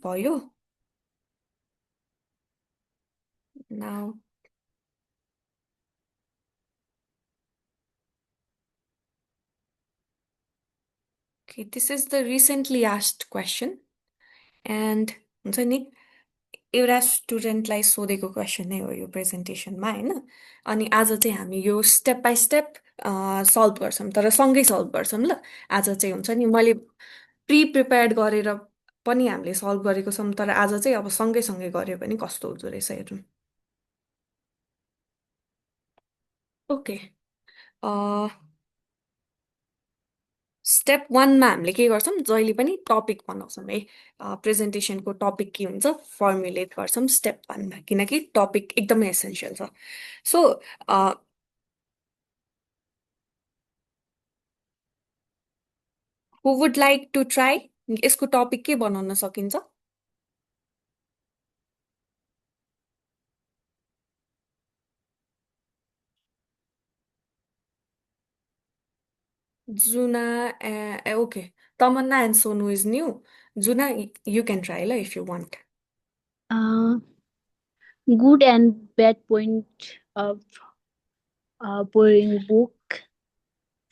भयो now. Okay, this is the recently asked question and हुन्छ नि एउटा स्टुडेन्टलाई सोधेको क्वेसन नै हो यो प्रेजेन्टेसनमा होइन अनि आज चाहिँ हामी यो स्टेप बाई स्टेप सल्भ गर्छौँ तर सँगै सल्भ गर्छौँ ल आज चाहिँ हुन्छ नि मैले प्रिपेयर्ड गरेर पनि हामीले सल्भ गरेको छौँ तर आज चाहिँ अब सँगै सँगै गऱ्यो भने कस्तो हुँदो रहेछ हेरौँ ओके स्टेप वानमा हामीले के गर्छौँ जहिले पनि टपिक बनाउँछौँ है प्रेजेन्टेसनको टपिक के हुन्छ फर्मुलेट गर्छौँ स्टेप वानमा किनकि टपिक एकदमै एसेन्सियल छ so who would like to try यसको टपिक के बनाउन सकिन्छ जुना okay Tamanna and Sonu is new जुना यु क्यान ट्राई ल if you want Uh, good and bad point of borrowing book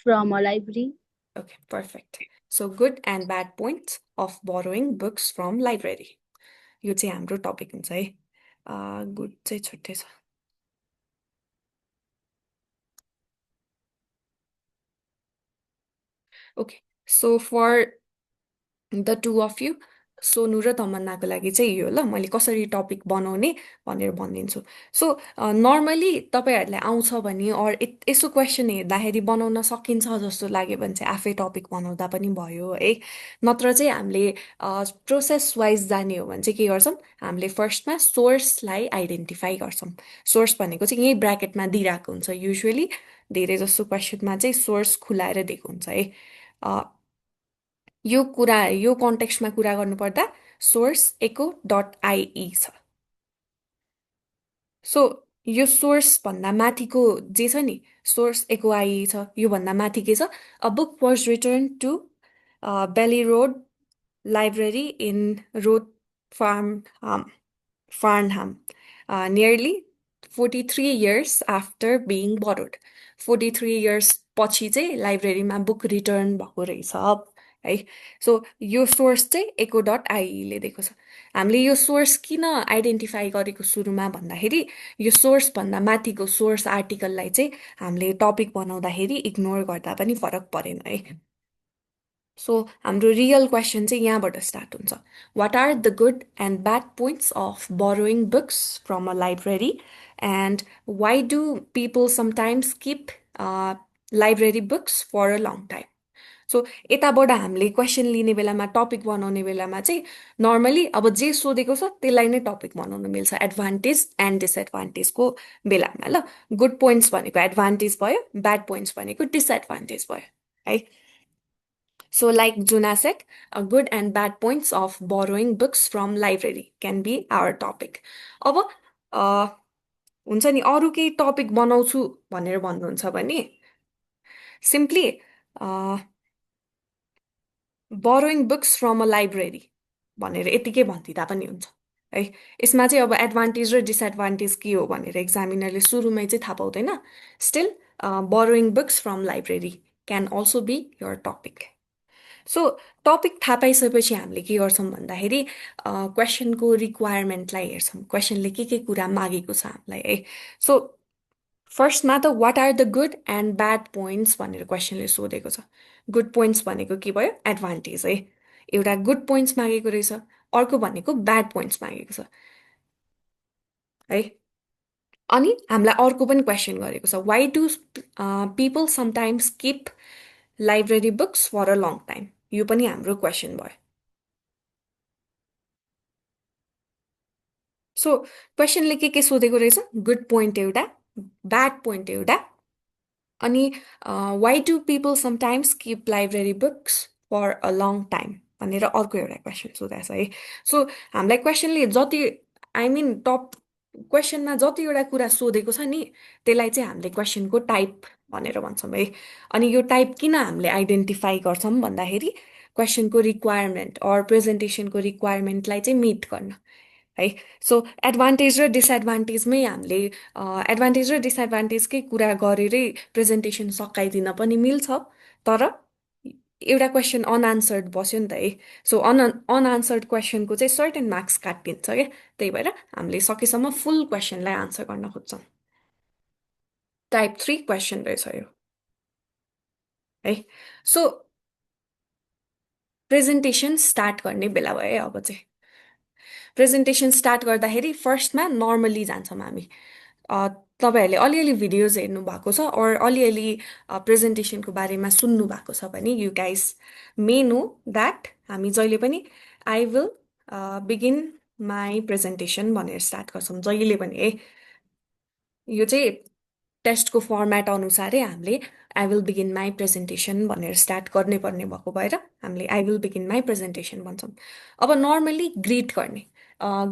from a library. Okay, perfect. So good and bad points of borrowing books from library. यो चाहिँ हाम्रो topic हुन्छ है good चाहिँ छुट्टै छ okay so for the two of you Sonu र तमन्नाको लागि चाहिँ यो ल मैले कसरी टपिक बनाउने भनेर भनिदिन्छु सो नर्मली तपाईँहरूलाई आउँछ भने अर यसो क्वेसन हेर्दाखेरि बनाउन सकिन्छ जस्तो लाग्यो भने चाहिँ आफै टपिक बनाउँदा पनि भयो है नत्र चाहिँ हामीले प्रोसेस वाइज जाने हो भने चाहिँ के गर्छौँ हामीले फर्स्टमा सोर्सलाई आइडेन्टिफाई गर्छौँ सोर्स भनेको चाहिँ यही ब्राकेटमा दिइरहेको हुन्छ युजुअली धेरै जस्तो क्वेसनमा चाहिँ सोर्स खुलाएर दिएको हुन्छ है यो कन्टेक्स्टमा कुरा गर्नुपर्दा सोर्स एको डट आइई छ सो यो सोर्स भन्दा माथिको जे छ नि सोर्स एको आइई छ यो भन्दा माथि के छ a book was return to Bailey Road library in Road Farnham nearly 43 years after being borrowed 43 years पछि चाहिँ लाइब्रेरीमा बुक रिटर्न भएको रहेछ है सो यो सोर्स चाहिँ एको डट आइईले दिएको छ हामीले यो सोर्स किन आइडेन्टिफाई गरेको सुरुमा भन्दाखेरि यो सोर्सभन्दा माथिको सोर्स आर्टिकललाई चाहिँ हामीले टपिक बनाउँदाखेरि इग्नोर गर्दा पनि फरक परेन है सो हाम्रो रियल क्वेसन चाहिँ यहाँबाट स्टार्ट हुन्छ what are the good and bad points of borrowing books from a library and why do people sometimes keep library books for a long time so यताबाट हामीले क्वेसन लिने बेलामा topic बनाउने बेलामा चाहिँ नर्मली अब जे सोधेको छ त्यसलाई नै टपिक बनाउनु मिल्छ एडभान्टेज एन्ड डिसएडभान्टेजको बेलामा ल गुड पोइन्ट्स भनेको एडभान्टेज भयो ब्याड पोइन्ट्स भनेको डिसएडभान्टेज भयो है So, like Juna said, a good and bad points of borrowing books from library can be our topic. अब हुन्छ नि अरू केही टपिक बनाउँछु भनेर भन्नुहुन्छ भने simply borrowing books from a library भनेर यतिकै भनिदिँदा पनि हुन्छ है यसमा चाहिँ अब एडभान्टेज र डिसएडभान्टेज के हो भनेर एक्जामिनरले सुरुमै चाहिँ थाहा पाउँदैन still borrowing books from library can also be your topic so topic थाहा पाइसकेपछि हामीले के गर्छौँ भन्दाखेरि क्वेसनको रिक्वायरमेन्टलाई हेर्छौँ क्वेसनले के कुरा मागेको छ हामीलाई है सो फर्स्टमा त what are the good and bad points भनेर क्वेसनले सोधेको छ गुड पोइन्ट्स भनेको के भयो एडभान्टेज है एउटा गुड पोइन्ट्स मागेको रहेछ अर्को भनेको ब्याड पोइन्ट्स मागेको छ है अनि हामीलाई अर्को पनि क्वेसन गरेको छ why do people sometimes keep library books for a long time यो पनि हाम्रो क्वेसन भयो सो क्वेसनले के सोधेको रहेछ गुड पोइन्ट एउटा ब्याड पोइन्ट एउटा अनि why do people sometimes keep library books for a long time भनेर अर्को एउटा क्वेसन सोधेको छ है सो हामीलाई क्वेसनले जति आई मिन टप क्वेसनमा जतिवटा कुरा सोधेको छ नि त्यसलाई चाहिँ हामीले क्वेसनको टाइप भनेर भन्छौँ है अनि यो टाइप किन हामीले आइडेन्टिफाई गर्छौँ भन्दाखेरि क्वेसनको रिक्वायरमेन्ट अर प्रेजेन्टेसनको रिक्वायरमेन्टलाई चाहिँ मिट गर्न है। सो एडभान्टेज र डिसएडभान्टेजमै हामीले एडभान्टेज र डिसएडभान्टेजकै कुरा गरेरै प्रेजेन्टेसन सकाइदिन पनि मिल्छ, तर एउटा क्वेसन अनआन्सर्ड बस्यो नि त है। सो अनआन्सर्ड क्वेसनको चाहिँ सर्टेन मार्क्स काटिन्छ क्या। त्यही भएर हामीले सकेसम्म फुल क्वेसनलाई आन्सर गर्न खोज्छौँ। टाइप 3 क्वेसन रहेछ यो है। सो प्रेजेन्टेसन स्टार्ट गर्ने बेला भयो है अब चाहिँ। प्रेजेन्टेसन स्टार्ट गर्दाखेरि फर्स्टमा नर्मली जान्छौँ हामी। अ, तपाईँहरूले अलिअलि भिडियोज हेर्नु भएको छ अर अलिअलि प्रेजेन्टेसनको बारेमा सुन्नु भएको छ भने you guys may know that हामी जहिले पनि I will begin my presentation भनेर स्टार्ट गर्छौँ जहिले पनि है। यो चाहिँ टेस्टको फर्मेट अनुसारै हामीले I will begin my presentation भनेर स्टार्ट गर्नै पर्ने भएको भएर हामीले I will begin my presentation भन्छौँ। अब नर्मली ग्रिट गर्ने,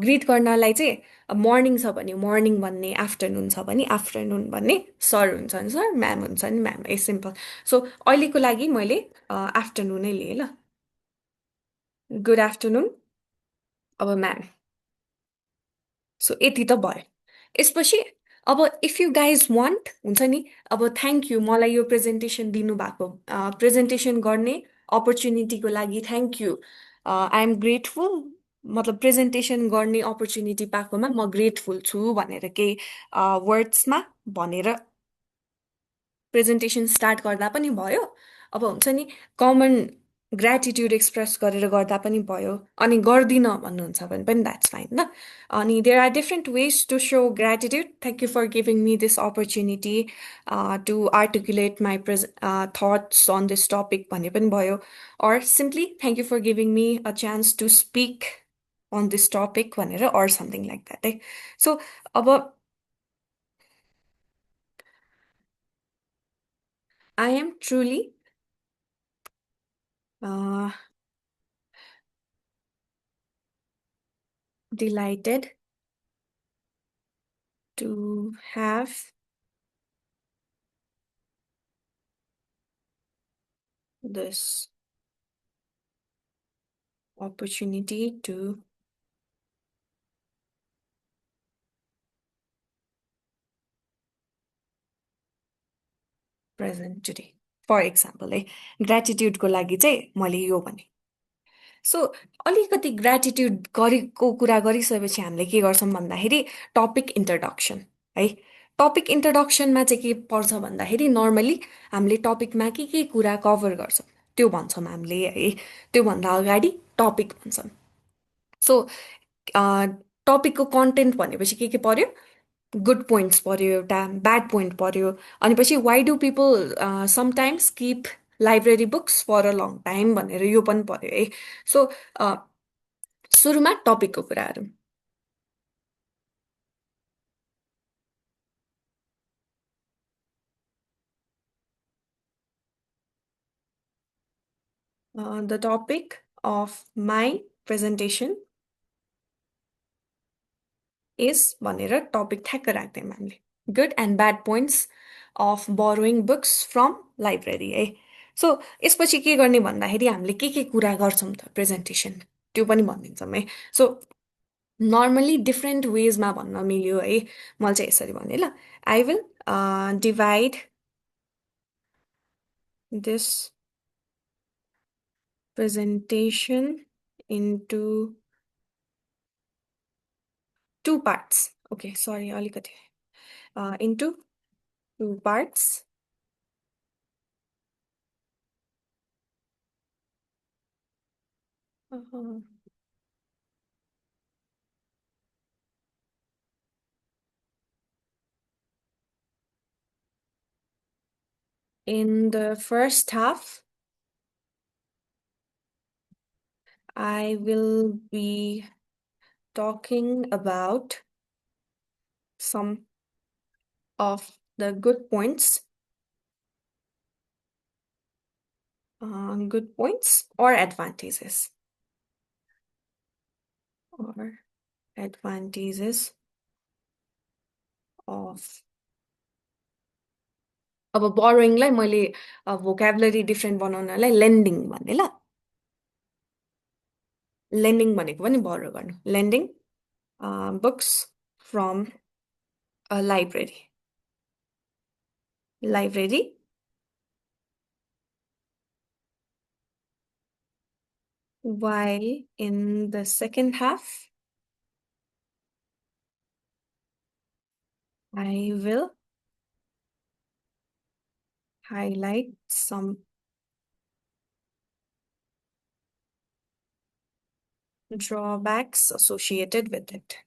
ग्रिट गर्नलाई चाहिँ मर्निङ छ भने मर्निङ भन्ने, आफ्टरनुन छ भने आफ्टरनुन भन्ने, सर हुन्छ भने सर, म्याम हुन्छ भने म्याम, ए सिम्पल। सो अहिलेको लागि मैले आफ्टरनुनै लिएँ ल। Good afternoon. अब म्याम। सो यति त भयो। यसपछि अब इफ यु गाइज वान्ट हुन्छ नि, अब थ्याङ्क यू मलाई यो प्रेजेन्टेसन दिनुभएको, प्रेजेन्टेसन गर्ने अपर्च्युनिटीको लागि thank you, I am grateful, मतलब प्रेजेन्टेसन गर्ने अपर्च्युनिटी पाएकोमा म ग्रेटफुल छु भनेर केही वर्ड्समा भनेर प्रेजेन्टेसन स्टार्ट गर्दा पनि भयो। अब हुन्छ नि कमन ग्रेटिट्युड एक्सप्रेस गरेर गर्दा पनि भयो, अनि गर्दिनँ भन्नुहुन्छ भने पनि द्याट्स फाइन ल। अनि there are different ways to show gratitude, thank you for giving me this opportunity to articulate my thoughts on this topic भन्ने पनि भयो, or simply thank you for giving me a chance to speak on this topic भनेर or something like that है। So अब I am truly delighted to have this opportunity to present today. For example है, ग्रेटिट्युडको लागि चाहिँ मैले यो भने। सो अलिकति ग्रेटिट्युड गरेको कुरा गरिसकेपछि हामीले के गर्छौँ भन्दाखेरि टपिक इन्ट्रोडक्सन है। टपिक इन्ट्रोडक्सनमा चाहिँ के पर्छ भन्दाखेरि नर्मली हामीले टपिकमा के कुरा कभर गर्छौँ त्यो भन्छौँ हामीले है। त्योभन्दा अगाडि टपिक भन्छौँ। सो टपिकको कन्टेन्ट भनेपछि के पर्यो, गुड पोइन्ट्स पर्यो, एउटा ब्याड पोइन्ट पर्यो, अनि पछि why do people sometimes keep library books for a long time भनेर यो पनि पर्यो है। सो सुरुमा टपिकको कुराहरू। The topic of my presentation is भनेर टपिक ठ्याक्क राख्दैनौँ हामीले, good and bad points of borrowing books from library है। सो यसपछि के गर्ने भन्दाखेरि हामीले के कुरा गर्छौँ त प्रेजेन्टेसन त्यो पनि भनिदिन्छौँ है। सो नर्मली डिफ्रेन्ट वेजमा भन्न मिल्यो है। मैले चाहिँ यसरी भने ल, I will divide this presentation into two parts. Okay sorry अलिकति into two parts in the first half I will be talking about some of the good points or advantages of अब बोरोइङलाई मैले भोक्याबुलरी डिफ्रेन्ट बनाउनलाई लेन्डिङ भन्ने ल। Lending भनेको पनि बरो गर्नु, lending books from a library, library while in the second half I will highlight some drawbacks associated with it.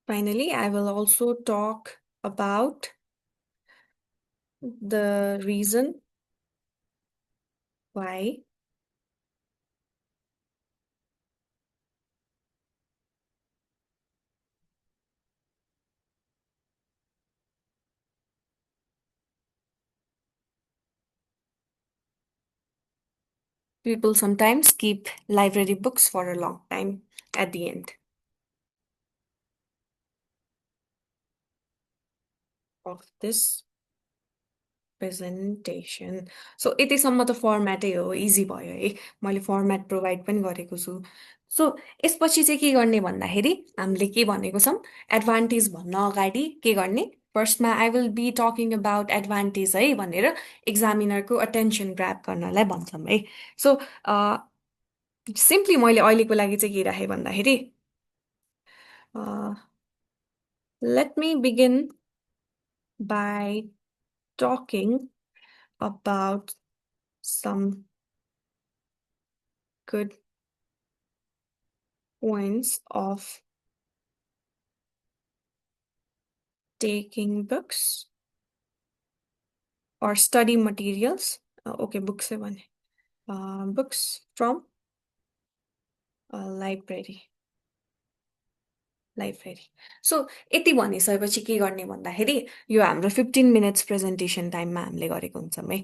Finally, I will also talk about the reason why people sometimes keep library books for a long time at the end of this presentation. So यतिसम्म त फर्मेटै हो, easy भयो है, मैले format provide पनि गरेको छु. So यसपछि चाहिँ के गर्ने भन्दाखेरि हामीले के भनेको छौँ, एडभान्टेज भन्न अगाडि के गर्ने, फर्स्टमा I will be talking about advantage है भनेर इक्जामिनरको अटेन्सन ग्राब गर्नलाई भन्छौँ है. सो सिम्पली मैले अहिलेको लागि चाहिँ के राखेँ भन्दाखेरि let me begin by talking about some good points of taking books or study materials. Okay, books है भने books from a library. So यति भनिसकेपछि के गर्ने भन्दाखेरि यो हाम्रो 15 मिनट्स प्रेजेन्टेसन टाइममा हामीले गरेको हुन्छौँ है.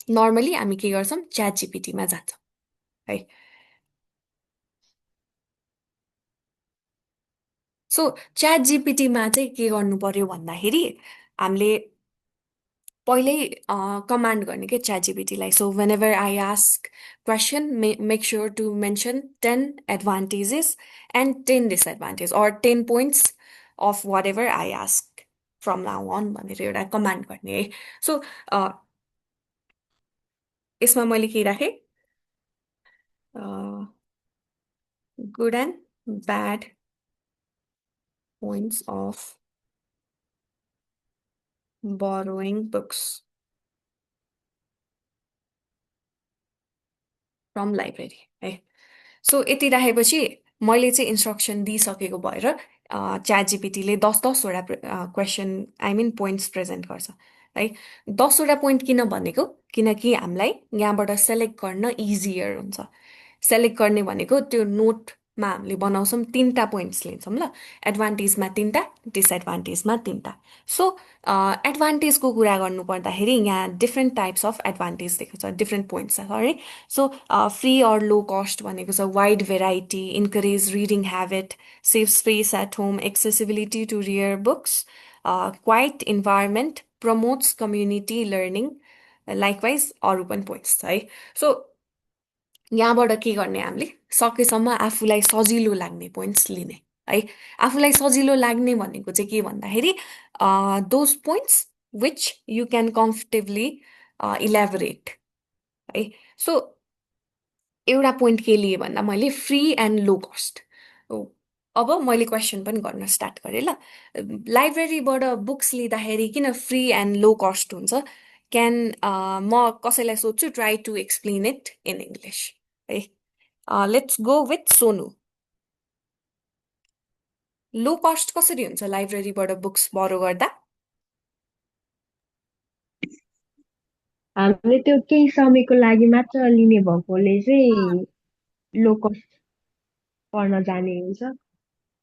नर्मली हामी के गर्छौँ, च्याट जिपिटीमा जान्छौँ है. सो च्याट जिपिटीमा चाहिँ के गर्नु पर्यो भन्दाखेरि हामीले पहिल्यै कमान्ड गर्ने के च्याट जिपिटीलाई. So whenever I ask question make sure to mention 10 advantages and 10 disadvantage or 10 points of whatever I ask from now on भनेर एउटा कमान्ड गर्ने है. सो यसमा मैले के राखेँ, good and bad points of borrowing books from library है. So यति राखेपछि मैले चाहिँ इन्स्ट्रक्सन दिइसकेको भएर च्याट जिपिटीले 10-10वटा question I mean points present गर्छ है. 10वटा पोइन्ट किन भनेको, किनकि हामीलाई यहाँबाट सेलेक्ट गर्न इजियर हुन्छ. सेलेक्ट गर्ने भनेको त्यो नोटमा हामीले बनाउँछौँ, 3टा पोइन्ट्स लिन्छौँ ल, एडभान्टेजमा 3टा, डिसएडभान्टेजमा 3टा. सो एडभान्टेजको कुरा गर्नु पर्दाखेरि यहाँ डिफ्रेन्ट टाइप्स अफ एडभान्टेज दिएको छ, डिफ्रेन्ट पोइन्ट्स छ है. So free or low cost भनेको छ, wide variety, encourage reading habit, save space at home, accessibility to rare books, quiet environment, promotes community learning, likewise अरू पनि पोइन्ट्स छ है. सो यहाँबाट के गर्ने, हामीले सकेसम्म आफूलाई सजिलो लाग्ने पोइन्ट्स लिने है. आफूलाई सजिलो लाग्ने भनेको चाहिँ के भन्दाखेरि those points which you can comfortably elaborate है. सो एउटा पोइन्ट के लिए भन्दा मैले फ्री एन्ड लो कस्ट. अब मैले क्वेसन पनि गर्न स्टार्ट गरेँ ल, लाइब्रेरीबाट बुक्स लिँदाखेरि किन फ्री एन्ड लो कस्ट हुन्छ, क्यान म कसैलाई सोध्छु, try to explain it in English है. Let's go with Sonu. Low cost कसरी हुन्छ लाइब्रेरीबाट बुक्स बरो गर्दा? हामीले त्यो केही समयको लागि मात्र लिने भएकोले चाहिँ लो कस्ट पर्न जाने हुन्छ.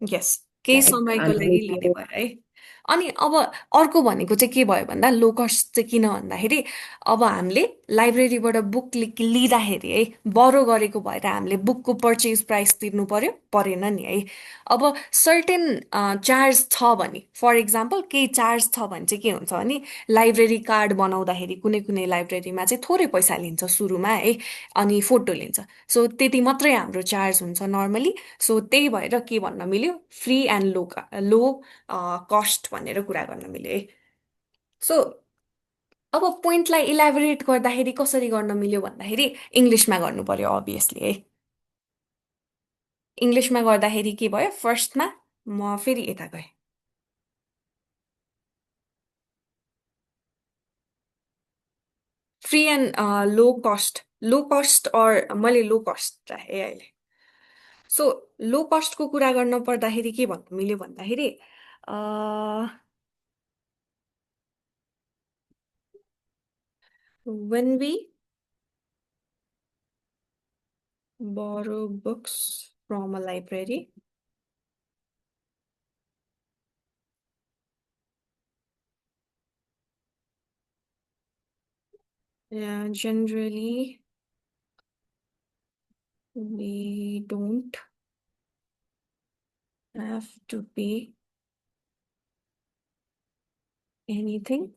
यस, केही लाइक समयको हामीले लागि लिने भयो है. अनि अब अर्को भनेको चाहिँ के भयो भन्दा लो कस्ट चाहिँ किन भन्दाखेरि अब हामीले लाइब्रेरीबाट बुक लिँदाखेरि है बरो गरेको भएर हामीले बुकको पर्चेज प्राइस तिर्नु पर्यो परेन नि है। अब सर्टेन चार्ज छ भने फर इक्जाम्पल केही चार्ज छ भने चाहिँ के हुन्छ भने लाइब्रेरी कार्ड बनाउँदाखेरि कुनै कुनै लाइब्रेरीमा चाहिँ थोरै पैसा लिन्छ सुरुमा है, अनि फोटो लिन्छ। सो त्यति मात्रै हाम्रो चार्ज हुन्छ नर्मली। सो त्यही भएर के भन्न मिल्यो, फ्री एन्ड लो कस्ट भनेर कुरा गर्न मिल्यो है। सो अब पोइन्टलाई इलाबोरेट गर्दाखेरि कसरी गर्न मिल्यो भन्दाखेरि इङ्ग्लिसमा गर्नु पर्यो अभियसली है। इङ्ग्लिसमा गर्दाखेरि के भयो, फर्स्टमा म फेरि यता गएँ। Free and low cost or मैले लो कस्ट राखेँ अहिले। सो लो कस्टको कुरा गर्न पर्दाखेरि के भन्नु मिल्यो भन्दाखेरि when we borrow books from a library, generally we don't have to pay anything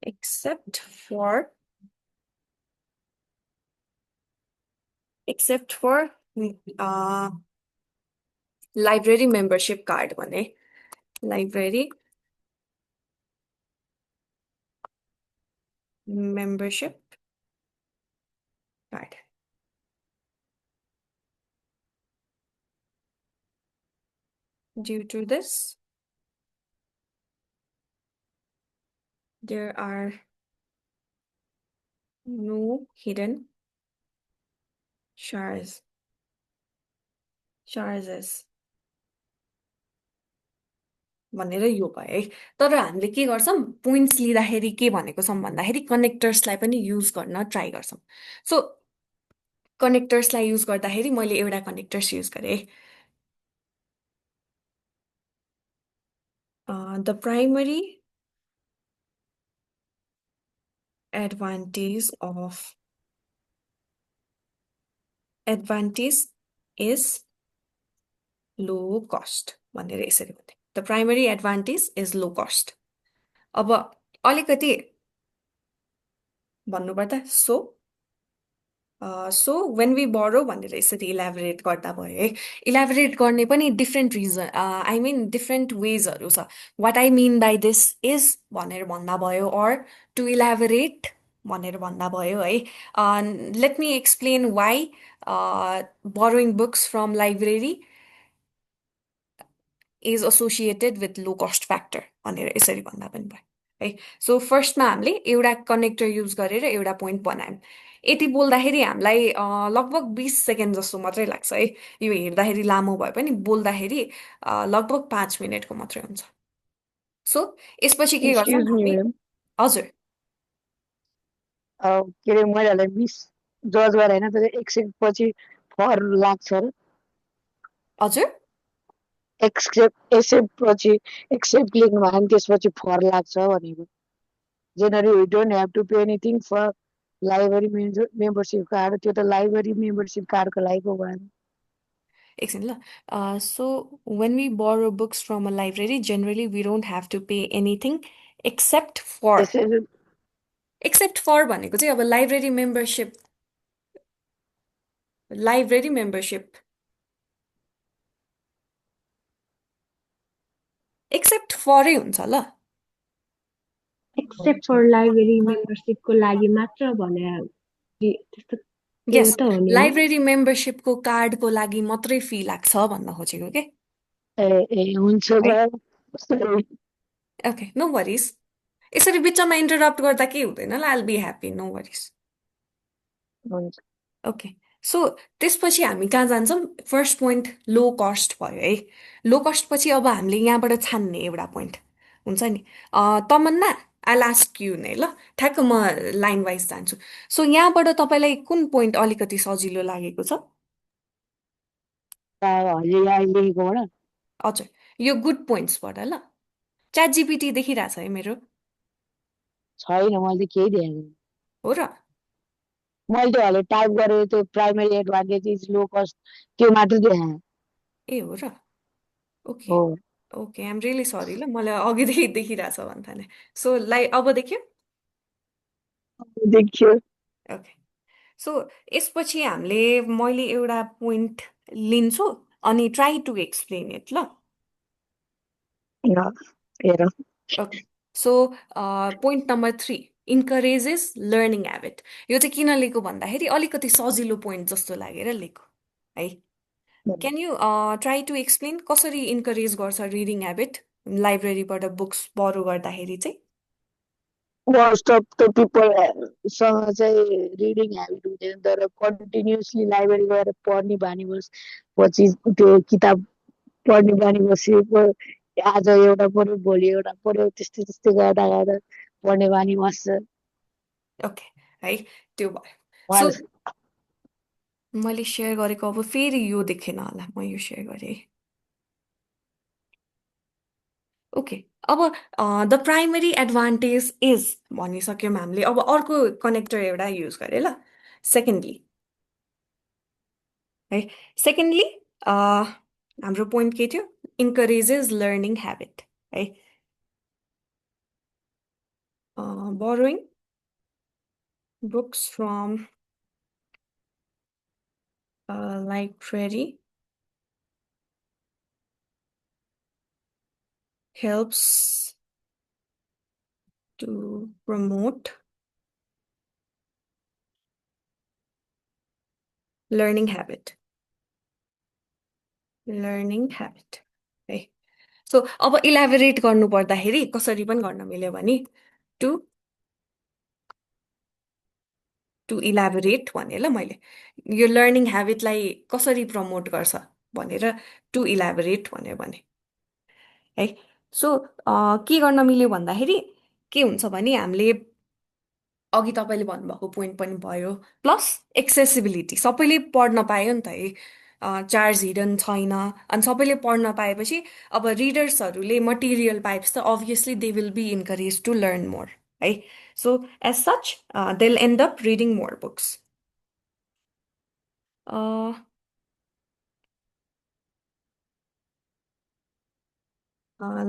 except for except for uh, library membership card भने library membership card. Due to this, there are no hidden charges भनेर यो भयो है। तर हामीले के गर्छौँ, points लिँदाखेरि के भनेको छौँ भन्दाखेरि कनेक्टर्सलाई पनि युज गर्न ट्राई गर्छौँ। सो कनेक्टर्सलाई युज गर्दाखेरि मैले एउटा कनेक्टर्स युज गरेँ। The primary advantage is low cost भनेर यसरी भन्थे। The primary advantage is low cost. अब अलिकति भन्नुपर्दा सो वेन वी बरो भनेर यसरी इलाबोरेट गर्दा भयो है। इलाबोरेट गर्ने पनि different reason I mean different वेजहरू छ। What I mean by this is भनेर भन्दा भयो, अर टु इलाबोरेट भनेर भन्दा भयो है। Let me explain why borrowing books from library is associated with low cost factor भनेर यसरी भन्दा पनि भयो है। सो फर्स्टमा हामीले एउटा कनेक्टर युज गरेर एउटा पोइन्ट बनायौँ। यति बोल्दाखेरि हामीलाई लगभग 20 सेकेन्ड जस्तो मात्रै लाग्छ है। यो हेर्दाखेरि लामो भए पनि बोल्दाखेरि लगभग 5 मिनटको मात्रै हुन्छ। सो यसपछि के गर्छौँ एक्सक्युज मी हामी, म्याडम, हजुर के अरे महिलालाई मिस जज गरे होइन त एक्सेप्ट पछि फर लाग्छ र हजुर एक्सेप्ट पछि एक्सेप्ट लेख्नु भयो भने त्यसपछि फर लाग्छ भनेको। Generally we don't have to pay anything for library membership card, त्यो त लाइब्रेरी मेम्बरसिप कार्डको लागि पो भएन। एकछिन ल। So when we borrow books from a library generally we don't have to pay anything except for. त्यसरी एक्सेप्ट फर भनेको चाहिँ अब लाइब्रेरी मेम्बरसिप एक्सेप्ट फरै हुन्छ ल। एक्सेप्ट फर लाइब्रेरी मेम्बरसिपको लागि मात्र भने त्यस्तो के हो यस, त हो नि होइन? लाइब्रेरी मेम्बरसिपको कार्डको लागि मात्रै फी लाग्छ भन्न खोजेको के। ए हुन्छ है, ल, sorry। Okay no worries. यसरी बिचमा इन्टरप्ट गर्दा के हुँदैन ल, I'll be happy, no worries. हुन्छ। ओके, सो त्यसपछि हामी कहाँ जान्छौँ, फर्स्ट पोइन्ट लो कस्ट भयो है। लो कस्ट पछि अब हामीले यहाँबाट छान्ने एउटा पोइन्ट हुन्छ नि। तमन्ना, आई लास्ट यु नै ल, ठ्याक्क म लाइन वाइज जान्छु। सो यहाँबाट तपाईँलाई कुन पोइन्ट अलिकति सजिलो लागेको छ? अहिले लेखेकोबाट हजुर, यो गुड पोइन्ट्सबाट ल। च्याट जिपिटी देखिरहेछ है मेरो। छैन, मैले त केही देखेको छैन। हो र? मैले त्यो हाले टाइप गरेर त्यो primary advantage is low cost त्यो मात्र देखाएँ। ए हो र? ओके हो, ओके, आइएम रियली सरी ल, मलाई अघिदेखि देखिरहेछ भन्थाने। सो अब देख्यो? देखियो। ओके, सो यसपछि मैले एउटा पोइन्ट लिन्छु अनि ट्राई टु एक्सप्लेन इट ल। ल, हेर। Okay, so point number 3, encourages learning habit. यो चाहिँ किन लिएको भन्दाखेरि अलिकति सजिलो पोइन्ट जस्तो लागेर लिएको है। Can you try to explain कसरी इन्करेज गर्छ रिडिङ ह्याबिट लाइब्रेरीबाट बुक्स बरो गर्दाखेरि चाहिँ? मोस्ट अफ द पिपलसँग चाहिँ रिडिङ ह्याबिट हुँदैन, तर कन्टिन्युसली लाइब्रेरी गएर पढ्ने बानी पछि त्यो किताब पढ्ने बानी बसेपछि आज एउटा पढ्यो भोलि एउटा पढ्यो त्यस्तै त्यस्तै गर्दा गर्दा पढ्ने बानी बस्छ। ओके है, त्यो भयो। सो उहाँले मैले सेयर गरेको अब फेरि यो देखेन होला, म यो सेयर गरेँ। ओके, अब द प्राइमरी एडभान्टेज इज भनिसक्यौँ हामीले। अब अर्को कनेक्टर एउटा युज गरेँ ल। सेकेन्डली है, सेकेन्डली हाम्रो पोइन्ट के थियो? इन्करेजेस लर्निङ ह्याबिट है। Borrowing books from library helps to promote learning habit है। सो अब इलाबोरेट गर्नु पर्दाखेरि कसरी पनि गर्न मिल्यो भने टु इलाबोरेट भने ल, मैले यो लर्निङ ह्याबिटलाई कसरी प्रमोट गर्छ भनेर टु इलाबोरेट भने है। सो के गर्न मिल्यो भन्दाखेरि के हुन्छ भने हामीले अघि तपाईँले भन्नुभएको पोइन्ट पनि भयो, प्लस एक्सेसिबिलिटी। सबैले पढ्न पायो नि त है, चार्ज हिडन छैन, अनि सबैले पढ्न पाएपछि अब रिडर्सहरूले मटेरियल पाएपछि त obviously they will be encourage to learn more है। So as such they will end up reading more books.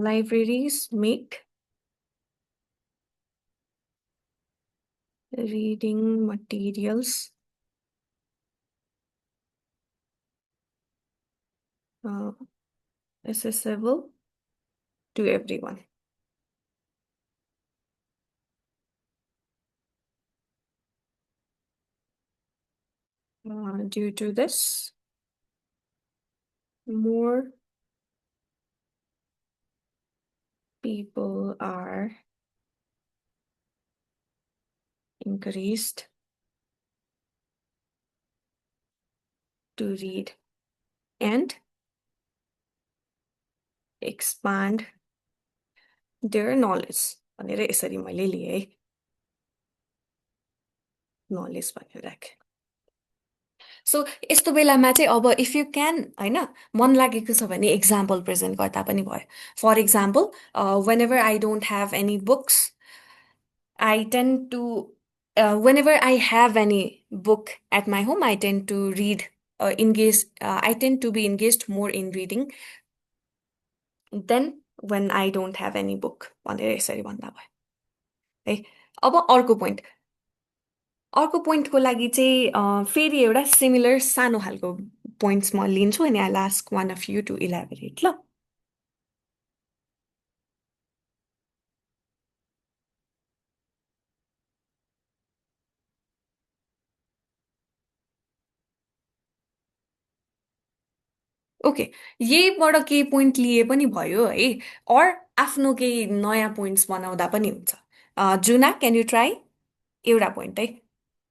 Libraries make reading materials accessible to everyone. Due to this, more people are encouraged to read and expand their knowledge भनेर यसरी मैले लिएँ है, knowledge भनेर राखेँ। So यस्तो बेलामा चाहिँ अब इफ यु क्यान होइन, मन लागेको छ भने एक्जाम्पल प्रेजेन्ट गर्दा पनि भयो। For example, whenever I don't have any books, I tend to, whenever I have any book at my home, I tend to read, I tend to be engaged more in reading than when I don't have any book भनेर यसरी भन्दा भयो है। अब अर्को पोइन्टको लागि चाहिँ फेरि एउटा सिमिलर सानो खालको पोइन्ट्स म लिन्छु अनि I ask one of you to elaborate ल। ओके, यहीबाट केही पोइन्ट लिए पनि भयो है, अर आफ्नो केही नयाँ पोइन्ट्स बनाउँदा पनि हुन्छ। जुना, क्यान यु ट्राई एउटा पोइन्ट है?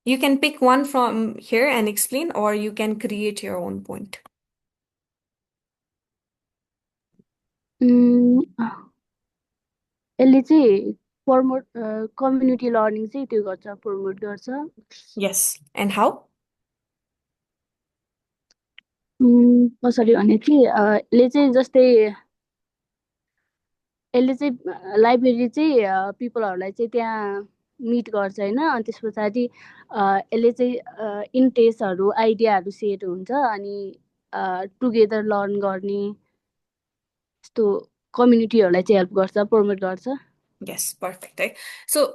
You can pick one from here and explain, or you can create your own point. यसले चाहिँ प्रमोट कम्युनिटी लर्निङ चाहिँ त्यो गर्छ, प्रमोट गर्छ। यस, एन्ड हाउ? कसरी भने चाहिँ यसले चाहिँ जस्तै यसले चाहिँ लाइब्रेरी चाहिँ पिपलहरूलाई चाहिँ त्यहाँ मिट गर्छ होइन। अनि त्यस पछाडि यसले चाहिँ इन्ट्रेस्टहरू आइडियाहरू सेयर हुन्छ अनि टुगेदर लर्न गर्ने यस्तो कम्युनिटीहरूलाई चाहिँ हेल्प गर्छ, प्रमोट गर्छ। यस पर्फेक्ट है। सो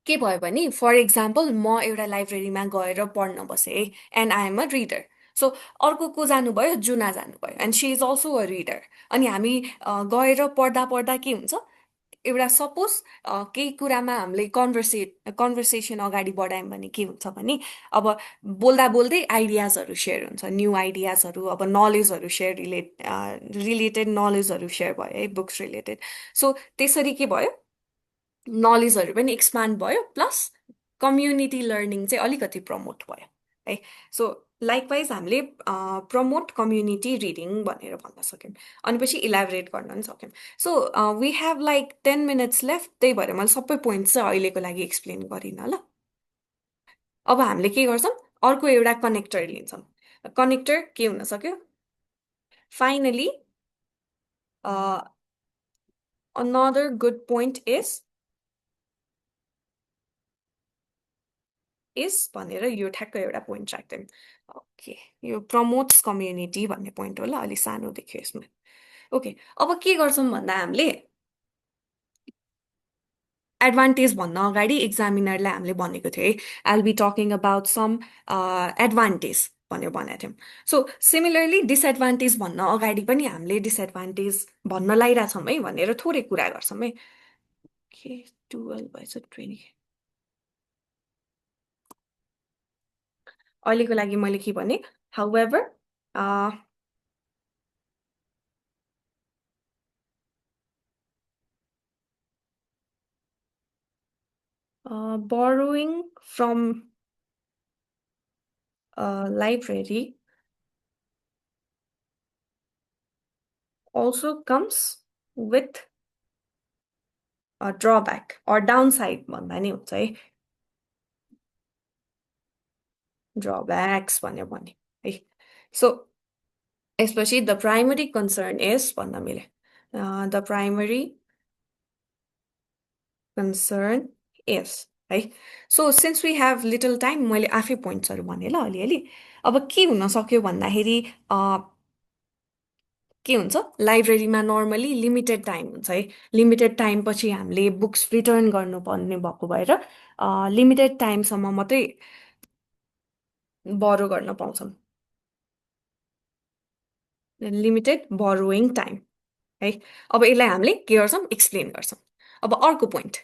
के भयो भने फर इक्जाम्पल म एउटा लाइब्रेरीमा गएर पढ्न बसेँ and I am a reader. So अर्को को जानुभयो, जुना जानुभयो and she is also a reader. अनि हामी गएर पढ्दा पढ्दा के हुन्छ, एउटा सपोज केही कुरामा हामीले कन्भर्सेसन अगाडि बढायौँ भने के हुन्छ भने अब बोल्दा बोल्दै आइडियाजहरू सेयर हुन्छ, न्यू आइडियाजहरू, अब नलेजहरू सेयर रिलेटेड नलेजहरू सेयर भयो है, बुक्स रिलेटेड। सो त्यसरी के भयो, नलेजहरू पनि एक्सपान्ड भयो प्लस कम्युनिटी लर्निङ चाहिँ अलिकति प्रमोट भयो है। सो लाइकवाइज हामीले प्रमोट कम्युनिटी रिडिङ भनेर भन्न सक्यौँ। अनि पछि इलाबोरेट गर्न पनि सक्यौँ। So we have like 10 minutes left, त्यही भएर मैले सबै पोइन्ट्स चाहिँ अहिलेको लागि एक्सप्लेन गरिनँ ल। अब हामीले के गर्छौँ, अर्को एउटा कनेक्टर लिन्छौँ। कनेक्टर के हुन सक्यो, finally another good point is भनेर यो ठ्याक्क एउटा पोइन्ट राख्दैन। ओके, यो प्रमोट्स कम्युनिटी भन्ने पोइन्ट हो ल, अलि सानो देख्यो यसमा। ओके, अब के गर्छौँ भन्दा हामीले एडभान्टेज भन्न अगाडि इक्जामिनरलाई हामीले भनेको थियो है, I will be talking about some advantage भनेर भनेको थियौँ। सो सिमिलरली डिसएडभान्टेज भन्न अगाडि पनि हामीले डिसएडभान्टेज भन्न लागिरहेछौँ है भनेर थोरै कुरा गर्छौँ है। के 12 भएछ 20, अहिलेको लागि मैले के भने, however borrowing from a library also comes with a drawback or downside भन्दा नि हुन्छ है, drawbacks भनेर भने है। सो यसपछि द प्राइमरी कन्सर्न इज भन्न मिले, द प्राइमरी कन्सर्न इज है। So since we have little time, मैले आफै पोइन्ट्सहरू भने ल अलिअलि। अब के हुन सक्यो भन्दाखेरि के हुन्छ, लाइब्रेरीमा नर्मली लिमिटेड टाइम हुन्छ है, लिमिटेड टाइम पछि हामीले बुक्स रिटर्न गर्नुपर्ने भएको भएर लिमिटेड टाइमसम्म मात्रै बरो गर्न पाउँछौँ, लिमिटेड बोरोइङ टाइम है। अब यसलाई हामीले के गर्छौँ, एक्सप्लेन गर्छौँ। अब अर्को पोइन्ट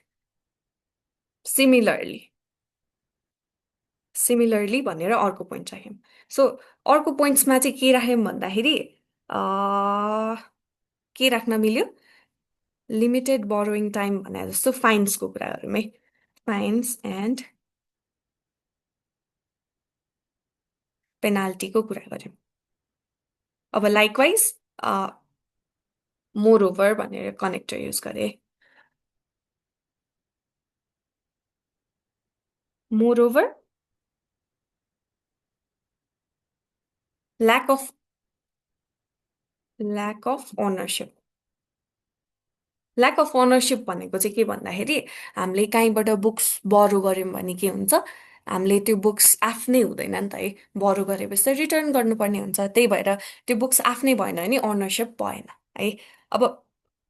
सिमिलरली भनेर अर्को पोइन्ट राख्यौँ। सो अर्को पोइन्ट्समा चाहिँ के राख्यौँ भन्दाखेरि के राख्न मिल्यो, लिमिटेड बोरोइङ टाइम भने जस्तो फाइन्सको कुरा गरौँ है, फाइन्स एन्ड पेनाल्टीको कुरा गऱ्यौँ। अब लाइकवाइज मोर ओभर भनेर कनेक्टर युज गरे, moreover lack of ownership. Lack of ownership भनेको चाहिँ के भन्दाखेरि हामीले कहीँबाट बुक्स बरो गऱ्यौँ भने के हुन्छ, हामीले त्यो बुक्स आफ्नै हुँदैन नि त है, बरो गरेपछि त रिटर्न गर्नुपर्ने हुन्छ, त्यही भएर त्यो बुक्स आफ्नै भएन भने ओनरसिप भएन है। अब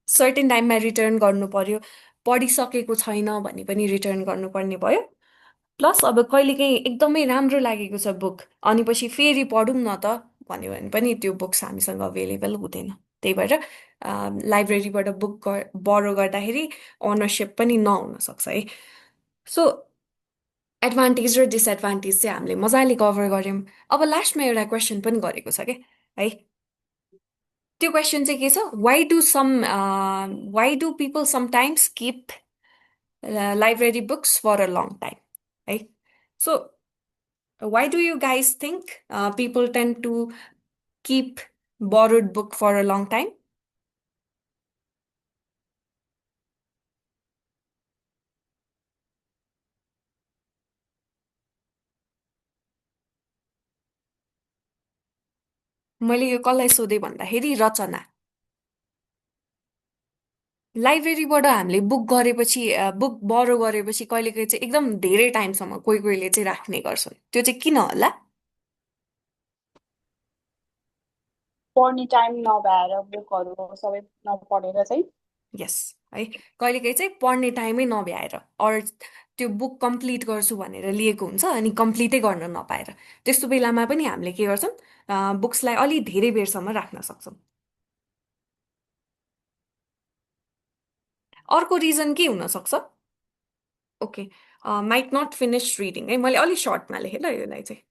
सर्टेन टाइममा रिटर्न गर्नु पर्यो, पढिसकेको छैन भने पनि रिटर्न गर्नुपर्ने भयो, प्लस अब कहिलेकाहीँ एकदमै राम्रो लागेको छ बुक अनि पछि फेरि पढौँ न त भन्यो भने पनि त्यो बुक्स हामीसँग अभाइलेबल हुँदैन। त्यही भएर लाइब्रेरीबाट बुक बरो गर्दाखेरि ओनरसिप पनि नहुन सक्छ है। सो एडभान्टेज र डिसएडभान्टेज चाहिँ हामीले मजाले कभर गऱ्यौँ। अब लास्टमा एउटा क्वेसन पनि गरेको छ क्या है, त्यो क्वेसन चाहिँ के छ, why do people sometimes keep library books for a long time, right? So why do you guys think people tend to keep borrowed book for a long time? मैले यो कसलाई सोधेँ भन्दाखेरि रचना, लाइब्रेरीबाट हामीले बुक गरेपछि बुक बरो गरेपछि कहिलेकाहीँ चाहिँ एकदम धेरै टाइमसम्म कोही कोहीले चाहिँ राख्ने गर्छन् त्यो चाहिँ किन होला पढ्ने टाइम नभएर बुकहरू सबै नपढेर चाहिँ यस है कहिलेकाहीँ चाहिँ पढ्ने टाइमै नभ्याएर अर त्यो बुक कम्प्लिट गर्छु भनेर लिएको हुन्छ अनि कम्प्लिटै गर्न नपाएर त्यस्तो बेलामा पनि हामीले के गर्छौँ बुक्सलाई अलि धेरै बेरसम्म राख्न सक्छौँ अर्को रिजन के हुनसक्छ okay might not finish reading है मैले अलिक सर्टमा लेखेँ ल यसलाई चाहिँ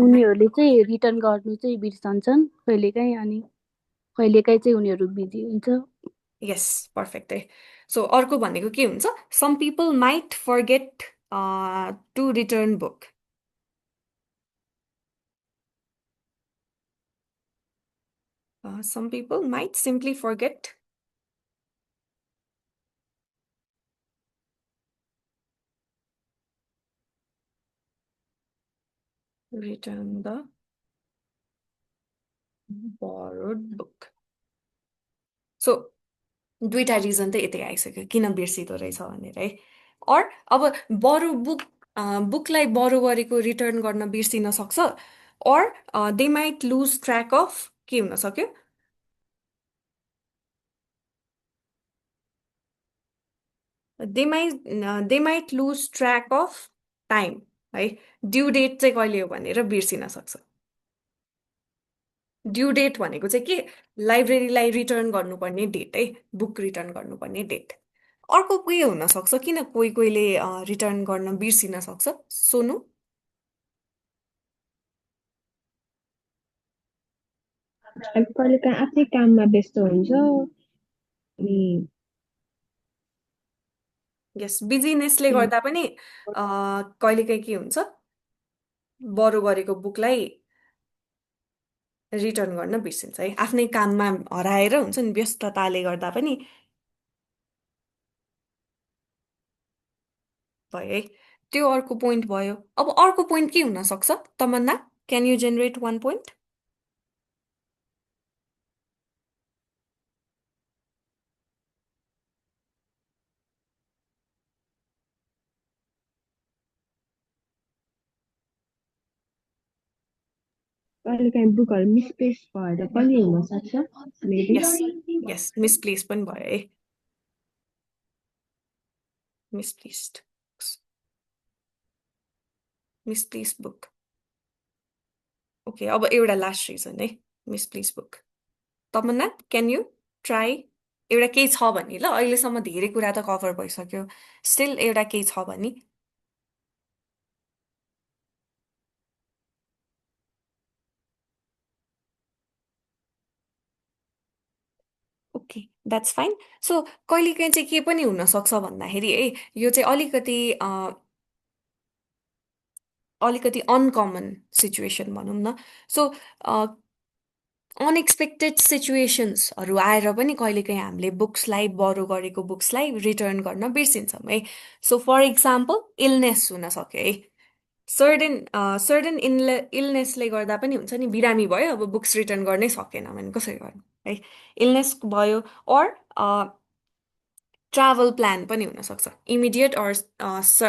उनीहरूले चाहिँ रिटर्न गर्नु चाहिँ बिर्सन्छन् कहिलेकाहीँ, अनि कहिलेकाहीँ चाहिँ उनीहरू बिजी हुन्छ। यस पर्फेक्ट है सो अर्को भनेको के हुन्छ some people might forget to return book some people might simply forget return the borrowed book सो दुईटा रिजन त यतै आइसक्यो किन बिर्सिँदो रहेछ भनेर है अर अब बरु बुकलाई बरु गरेको रिटर्न गर्न बिर्सिन सक्छ or they might lose track of के हुन सक्यो they might lose track of time है ड्यु डेट चाहिँ कहिले हो भनेर बिर्सिन सक्छ ड्यु डेट भनेको चाहिँ के लाइब्रेरीलाई रिटर्न गर्नुपर्ने डेट है बुक रिटर्न गर्नुपर्ने डेट अर्को के हुनसक्छ किन कोही कोहीले रिटर्न गर्न बिर्सिन सक्छ सोनु अब कहिलेकाहीँ आफ्नै काममा व्यस्त हुन्छ अनि यस बिजिनेसले गर्दा पनि कहिलेकाहीँ के हुन्छ बरु गरेको बुकलाई रिटर्न गर्न बिर्सिन्छ है आफ्नै काममा हराएर हुन्छ नि व्यस्तताले गर्दा पनि भयो है त्यो अर्को पोइन्ट भयो अब अर्को पोइन्ट के हुन सक्छ Tamanna can you generate one point कहिलेकाहीँ बुकहरू मिसप्लेस भएर पनि हुनसक्छ मेबी यस यस मिसप्लेस पनि भयो है मिसप्लेस्ड मिसप्लेस बुक ओके अब एउटा लास्ट रिजन है misplace book Tamanna can you try एउटा केही छ भने ल अहिलेसम्म धेरै कुरा त कभर भइसक्यो स्टिल एउटा केही छ भने ओके द्याट्स फाइन सो कहिलेकाहीँ चाहिँ के पनि हुनसक्छ भन्दाखेरि है यो चाहिँ अलिकति अनकमन सिचुएसन भनौँ न सो अनएक्सपेक्टेड सिचुएसन्सहरू आएर पनि कहिलेकाहीँ हामीले बुक्सलाई बरो गरेको बुक्सलाई रिटर्न गर्न बिर्सिन्छौँ है सो फर इक्जाम्पल इलनेस हुन सक्यो है सर्टेन इलनेसले गर्दा पनि हुन्छ नि बिरामी भयो अब बुक्स रिटर्न गर्नै सकेन भने कसरी गर्नु है इलनेस भयो अर ट्राभल प्लान पनि हुनसक्छ इमिडिएट अर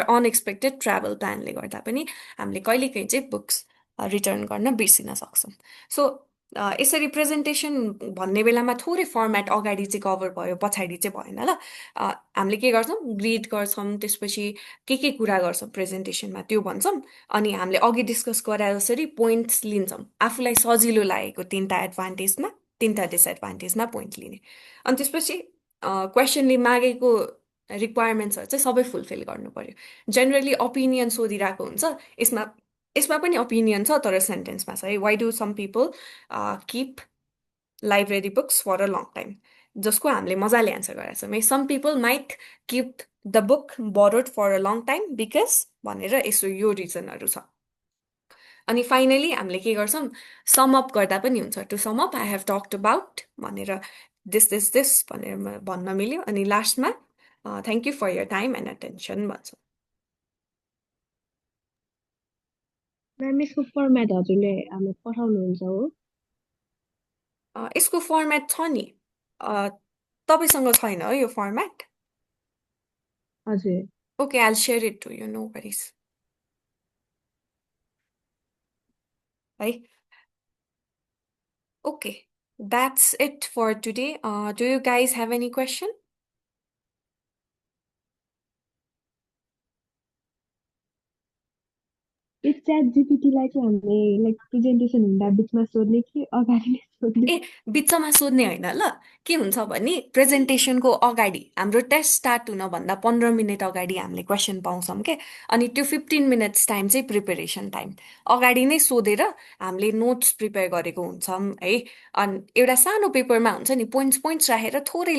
अनएक्सपेक्टेड ट्राभल प्लानले गर्दा पनि हामीले कहिलेकाहीँ चाहिँ बुक्स रिटर्न गर्न बिर्सिन सक्छौँ सो यसरी प्रेजेन्टेसन भन्ने बेलामा थोरै फर्मेट अगाडि चाहिँ कभर भयो पछाडि चाहिँ भएन ल हामीले के गर्छौँ ग्रिड गर्छौँ त्यसपछि के कुरा गर्छौँ प्रेजेन्टेसनमा त्यो भन्छौँ अनि हामीले अघि डिस्कस गरे जसरी पोइन्ट्स लिन्छौँ आफूलाई सजिलो लागेको तिनवटा एडभान्टेजमा तिनवटा डिसएडभान्टेजमा पोइन्ट लिने अनि त्यसपछि क्वेसनले मागेको रिक्वायरमेन्ट्सहरू चाहिँ सबै फुलफिल गर्नु पर्यो जेनरली ओपिनियन सोधिरहेको हुन्छ यसमा यसमा पनि ओपिनियन छ तर सेन्टेन्समा छ है why do some people keep library books for a long time जसको हामीले मजाले एन्सर गरेका छौँ है some people might keep the book borrowed for a long time because भनेर यसो यो रिजनहरू छ अनि फाइनली हामीले के गर्छौँ सम अप गर्दा पनि हुन्छ to sum up I have talked about भनेर दिस भनेर भन्न मिल्यो अनि लास्टमा thank you for your time and attention भन्छौँ म्याम यसको फर्मेट हजुरले हामीलाई पठाउनुहुन्छ हो यसको फर्मेट छ नि तपाईँसँग छैन हो यो फर्मेट? हजुर Okay, I'll share it to you, no worries. Right? Okay, that's it for today. Do you guys have any question? यो च्याट जिपिटीलाई चाहिँ हामीले लाइक प्रेजेन्टेसन हुँदा बिचमा सोध्ने कि अगाडि नै सोध्ने? ए बिचमा सोध्ने होइन ल के हुन्छ भने प्रेजेन्टेसनको अगाडि हाम्रो टेस्ट स्टार्ट हुनभन्दा 15 मिनट अगाडि हामीले क्वेसन पाउँछौँ के अनि त्यो 15 मिनट्स टाइम चाहिँ प्रिपेरेसन टाइम अगाडि नै सोधेर हामीले नोट्स प्रिपेयर गरेको हुन्छौँ है अनि एउटा सानो पेपरमा हुन्छ नि पोइन्ट्स राखेर थोरै